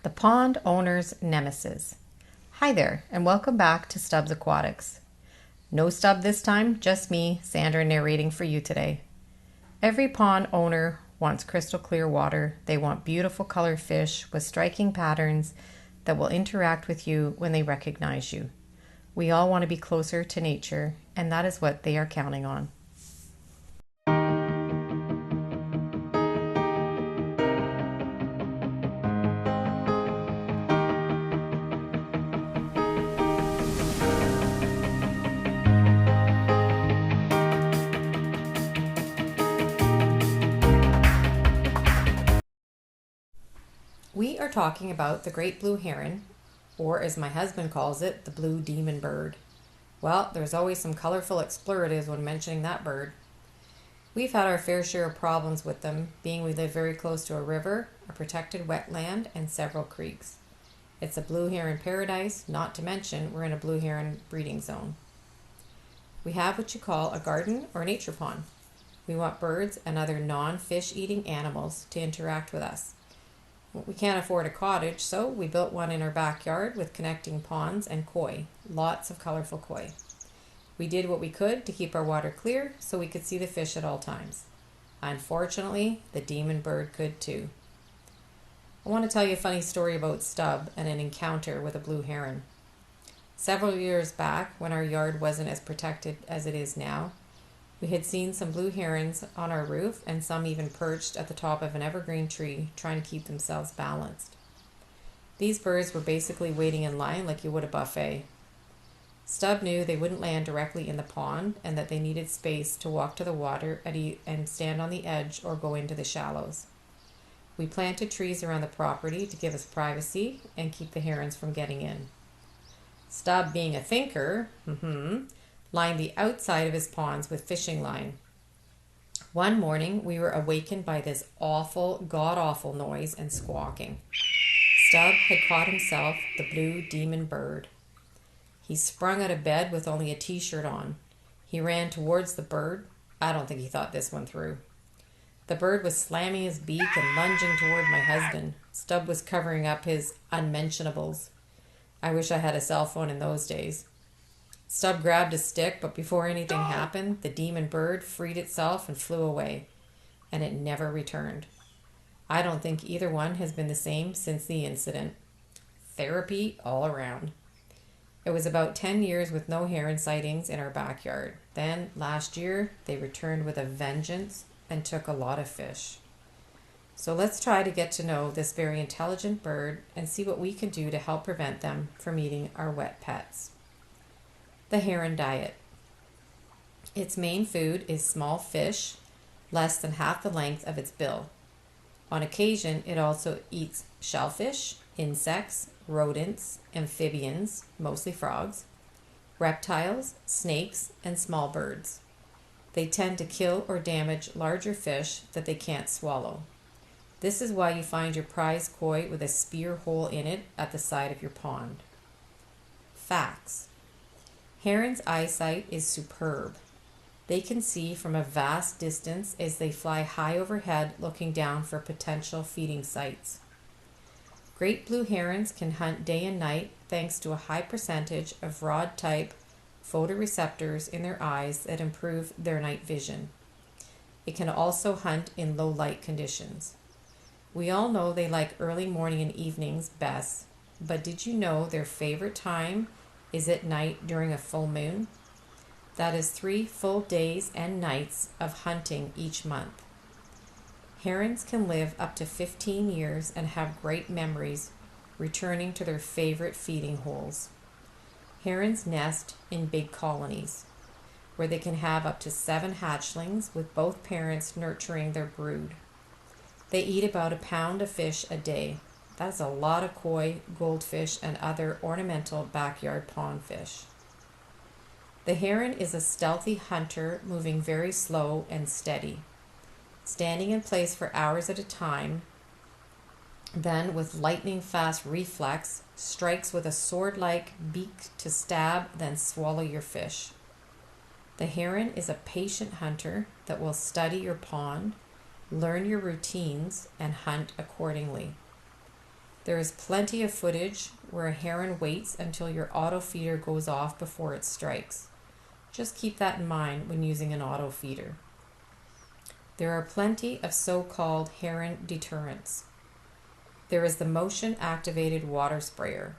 The pond owner's nemesis. Hi there, and welcome back to Stubbs Aquatics. No Stubb this time, just me, Sandra, narrating for you today. Every pond owner wants crystal clear water. They want beautiful colored fish with striking patterns that will interact with you when they recognize you. We all want to be closer to nature, and that is what they are counting on. We are talking about the Great Blue Heron, or as my husband calls it, the blue demon bird. Well, there's always some colorful expletives when mentioning that bird. We've had our fair share of problems with them, being we live very close to a river, a protected wetland, and several creeks. It's a blue heron paradise, not to mention we're in a blue heron breeding zone. We have what you call a garden or nature pond. We want birds and other non-fish eating animals to interact with us. We can't afford a cottage, so we built one in our backyard with connecting ponds and koi, lots of colorful koi. We did what we could to keep our water clear so we could see the fish at all times. Unfortunately, the demon bird could too. I want to tell you a funny story about Stubb and an encounter with a blue heron. Several years back, when our yard wasn't as protected as it is now, we had seen some blue herons on our roof and some even perched at the top of an evergreen tree trying to keep themselves balanced. These birds were basically waiting in line like you would a buffet. Stubb knew they wouldn't land directly in the pond and that they needed space to walk to the water and stand on the edge or go into the shallows. We planted trees around the property to give us privacy and keep the herons from getting in. Stubb, being a thinker, lined the outside of his ponds with fishing line. One morning, we were awakened by this awful, god-awful noise and squawking. Stubb had caught himself the blue demon bird. He sprung out of bed with only a t-shirt on. He ran towards the bird. I don't think he thought this one through. The bird was slamming his beak and lunging toward my husband. Stubb was covering up his unmentionables. I wish I had a cell phone in those days. Stubb grabbed a stick, but before anything happened, the demon bird freed itself and flew away, and it never returned. I don't think either one has been the same since the incident. Therapy all around. It was about 10 years with no heron sightings in our backyard. Then, last year, they returned with a vengeance and took a lot of fish. So let's try to get to know this very intelligent bird and see what we can do to help prevent them from eating our wet pets. The heron diet. Its main food is small fish, less than half the length of its bill. On occasion, it also eats shellfish, insects, rodents, amphibians, mostly frogs, reptiles, snakes, and small birds. They tend to kill or damage larger fish that they can't swallow. This is why you find your prize koi with a spear hole in it at the side of your pond. Facts. Herons' eyesight is superb. They can see from a vast distance as they fly high overhead looking down for potential feeding sites. Great blue herons can hunt day and night thanks to a high percentage of rod-type photoreceptors in their eyes that improve their night vision. It can also hunt in low light conditions. We all know they like early morning and evenings best, but did you know their favorite time is at night during a full moon? That is 3 full days and nights of hunting each month. Herons can live up to 15 years and have great memories returning to their favorite feeding holes. Herons nest in big colonies, where they can have up to 7 hatchlings with both parents nurturing their brood. They eat about a pound of fish a day. That's a lot of koi, goldfish, and other ornamental backyard pond fish. The heron is a stealthy hunter moving very slow and steady, standing in place for hours at a time, then with lightning fast reflex, strikes with a sword-like beak to stab, then swallow your fish. The heron is a patient hunter that will study your pond, learn your routines, and hunt accordingly. There is plenty of footage where a heron waits until your auto feeder goes off before it strikes. Just keep that in mind when using an auto feeder. There are plenty of so-called heron deterrents. There is the motion-activated water sprayer.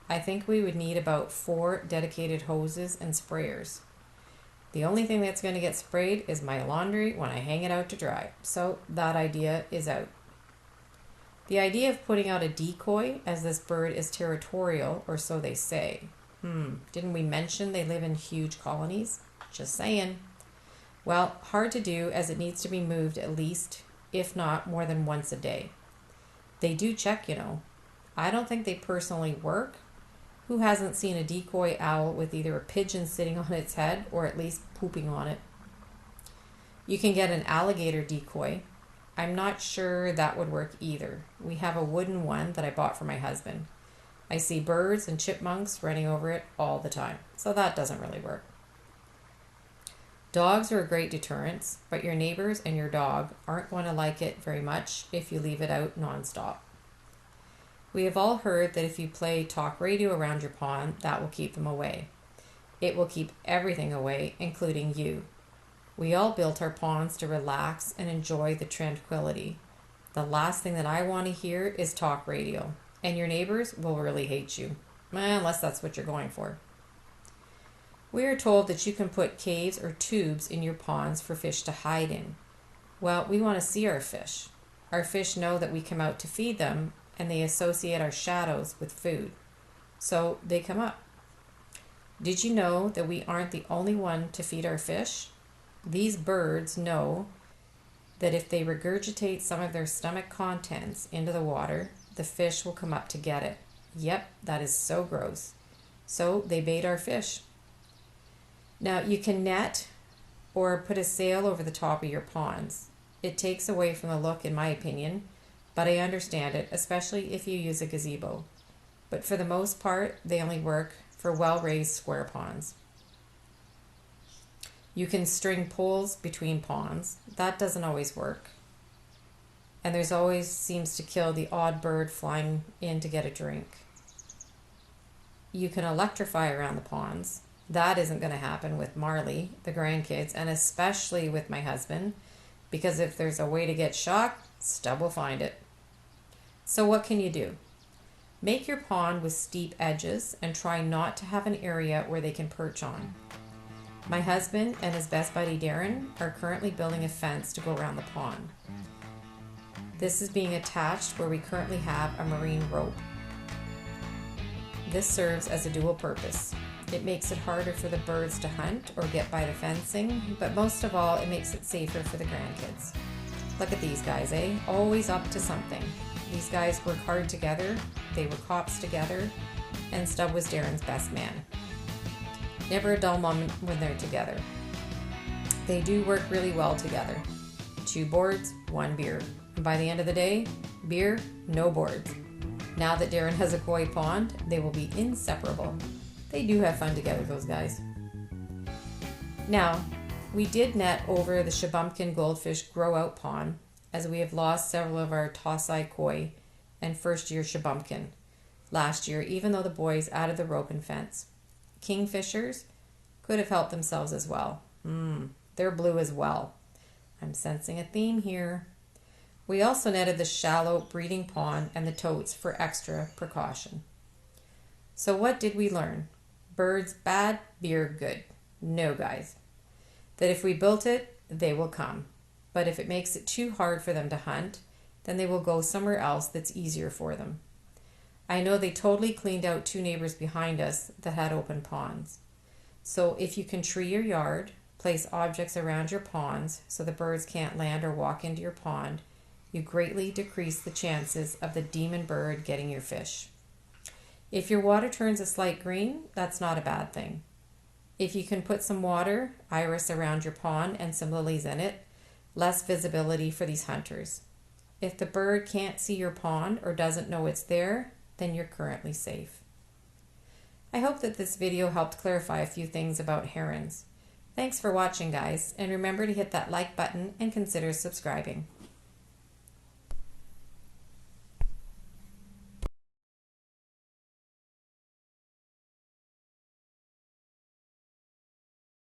I think we would need about 4 dedicated hoses and sprayers. The only thing that's going to get sprayed is my laundry when I hang it out to dry, so that idea is out. The idea of putting out a decoy, as this bird is territorial, or so they say. Didn't we mention they live in huge colonies? Just saying. Well, hard to do as it needs to be moved at least, if not more than once a day. They do check, you know. I don't think they personally work. Who hasn't seen a decoy owl with either a pigeon sitting on its head or at least pooping on it? You can get an alligator decoy. I'm not sure that would work either. We have a wooden one that I bought for my husband. I see birds and chipmunks running over it all the time, so that doesn't really work. Dogs are a great deterrent, but your neighbors and your dog aren't going to like it very much if you leave it out nonstop. We have all heard that if you play talk radio around your pond, that will keep them away. It will keep everything away, including you. We all built our ponds to relax and enjoy the tranquility. The last thing that I want to hear is talk radio, and your neighbors will really hate you, unless that's what you're going for. We are told that you can put caves or tubes in your ponds for fish to hide in. Well, we want to see our fish. Our fish know that we come out to feed them, and they associate our shadows with food. So they come up. Did you know that we aren't the only one to feed our fish? These birds know that if they regurgitate some of their stomach contents into the water, the fish will come up to get it. Yep, that is so gross. So they bait our fish. Now you can net or put a sail over the top of your ponds. It takes away from the look, in my opinion, but I understand it, especially if you use a gazebo. But for the most part, they only work for well-raised square ponds. You can string poles between ponds. That doesn't always work. And there's always seems to kill the odd bird flying in to get a drink. You can electrify around the ponds. That isn't going to happen with Marley, the grandkids, and especially with my husband, because if there's a way to get shocked, Stub will find it. So what can you do? Make your pond with steep edges and try not to have an area where they can perch on. My husband and his best buddy Darren are currently building a fence to go around the pond. This is being attached where we currently have a marine rope. This serves as a dual purpose. It makes it harder for the birds to hunt or get by the fencing, but most of all, it makes it safer for the grandkids. Look at these guys, eh? Always up to something. These guys work hard together, they were cops together, and Stub was Darren's best man. Never a dull moment when they're together. They do work really well together. 2 boards, 1 beer. And by the end of the day, beer, no boards. Now that Darren has a koi pond, they will be inseparable. They do have fun together, those guys. Now, we did net over the shubunkin goldfish grow-out pond, as we have lost several of our toss-eye koi and first-year shubunkin last year, even though the boys added the rope and fence. Kingfishers could have helped themselves as well. They're blue as well. I'm sensing a theme here. We also netted the shallow breeding pond and the totes for extra precaution. So what did we learn? Birds bad, beer good. No, guys. That if we built it, they will come. But if it makes it too hard for them to hunt, then they will go somewhere else that's easier for them. I know they totally cleaned out 2 neighbors behind us that had open ponds. So if you can tree your yard, place objects around your ponds so the birds can't land or walk into your pond, you greatly decrease the chances of the demon bird getting your fish. If your water turns a slight green, that's not a bad thing. If you can put some water, iris around your pond and some lilies in it, less visibility for these hunters. If the bird can't see your pond or doesn't know it's there, then you're currently safe. I hope that this video helped clarify a few things about herons. Thanks for watching, guys, and remember to hit that like button and consider subscribing.